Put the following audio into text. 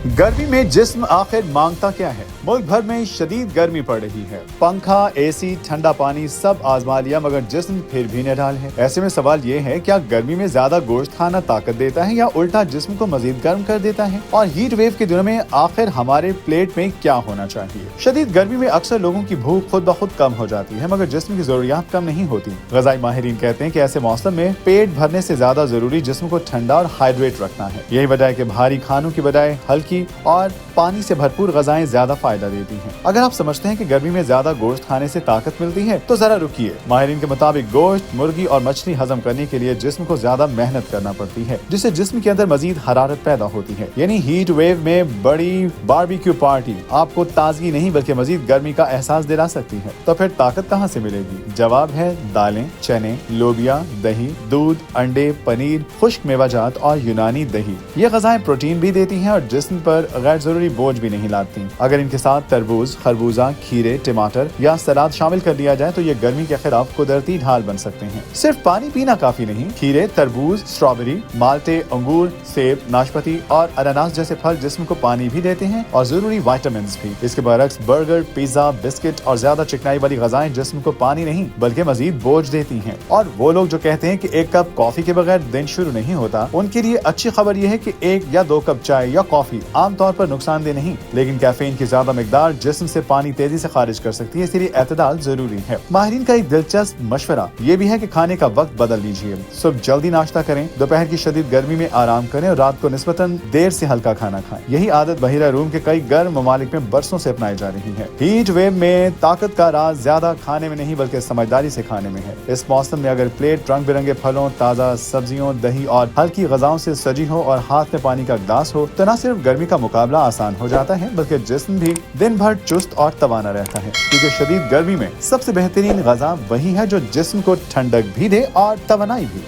गर्मी में जिस्म आखिर मांगता क्या है? मुल्क भर में शदीद गर्मी पड़ रही है। पंखा, एसी, ठंडा पानी सब आजमा लिया मगर जिस्म फिर भी निढाल है। ऐसे में सवाल ये है, क्या गर्मी में ज्यादा गोश्त खाना ताकत देता है या उल्टा जिस्म को मजीद गर्म कर देता है? और हीट वेव के दिनों में आखिर हमारे प्लेट में क्या होना चाहिए? शदीद गर्मी में अक्सर लोगों की भूख खुद ब खुद कम हो जाती है मगर जिस्म की जरूरियात कम नहीं होती। ग़िज़ाई माहिरीन कहते हैं कि ऐसे मौसम में पेट भरने से ज्यादा जरूरी जिस्म को ठंडा और हाइड्रेट रखना है। यही वजह है कि भारी खानों की बजाय हल्की और पानी से भरपूर ग़िज़ाएं ज्यादा फायदा देती हैं। अगर आप समझते हैं कि गर्मी में ज्यादा गोश्त खाने से ताकत मिलती है तो जरा रुकिए। माहिरीन के मुताबिक गोश्त, मुर्गी और मछली हजम करने के लिए जिस्म को ज्यादा मेहनत करना पड़ती है, जिससे जिस्म के अंदर मजीद हरारत पैदा होती है। यानी हीट वेव में बड़ी बारबेक्यू पार्टी आपको ताजगी नहीं बल्कि मजीद गर्मी का एहसास दिला सकती है। तो फिर ताकत कहाँ से मिलेगी? जवाब है दालें, चने, लोबिया, दही, दूध, अंडे, पनीर, खुश्क मेवाजात और यूनानी दही। ये ग़िज़ाएं प्रोटीन भी देती हैं और जिस्म पर गैर जरूरी बोझ भी नहीं लाती। अगर इनके साथ तरबूज, खरबूजा, खीरे, टमाटर या सलाद शामिल कर लिया जाए तो ये गर्मी के खिलाफ कुदरती ढाल बन सकते हैं। सिर्फ पानी पीना काफी नहीं, खीरे, तरबूज, स्ट्रॉबेरी, माल्टे, अंगूर, सेब, नाशपाती और अनानास जैसे फल जिस्म को पानी भी देते हैं और जरूरी विटामिन भी। इसके बरक्स बर्गर, पिज्जा, बिस्किट और ज्यादा चिकनाई वाली ग़िज़ाएं जिस्म को पानी नहीं बल्कि मजीद बोझ देती हैं। और वो लोग जो कहते हैं कि एक कप कॉफी के बगैर दिन शुरू नहीं होता, उनके लिए अच्छी खबर यह है कि 1 या 2 कप चाय या कॉफी आमतौर पर नुकसानदेह नहीं, लेकिन कैफीन की ज्यादा मिकदार जिस्म से पानी तेजी से खारिज कर सकती है, इसलिए एतदाल जरूरी है। माहिरीन का एक दिलचस्प मशवरा ये भी है कि खाने का वक्त बदल लीजिए। सुबह जल्दी नाश्ता करें, दोपहर की शदीद गर्मी में आराम करें और रात को निस्बतन देर से हल्का खाना खाएं। यही आदत बहिरा रूम के कई गर्म ममालिक में बरसों से अपनाई जा रही है। हीट वेव में ताकत का राज ज्यादा खाने में नहीं बल्कि समझदारी से खाने में है। इस मौसम में अगर प्लेट रंग बिरंगे फलों, ताज़ा सब्जियों, दही और हल्की ग़िज़ाओं से सजी हो और हाथ में पानी का गिलास हो तो न सिर्फ गर्मी का मुकाबला आसान हो जाता है बल्कि जिस्म भी दिन भर चुस्त और तवाना रहता है, क्योंकि शदीद गर्मी में सबसे बेहतरीन ग़िज़ा वही है जो जिस्म को ठंडक भी दे और तवानाई भी।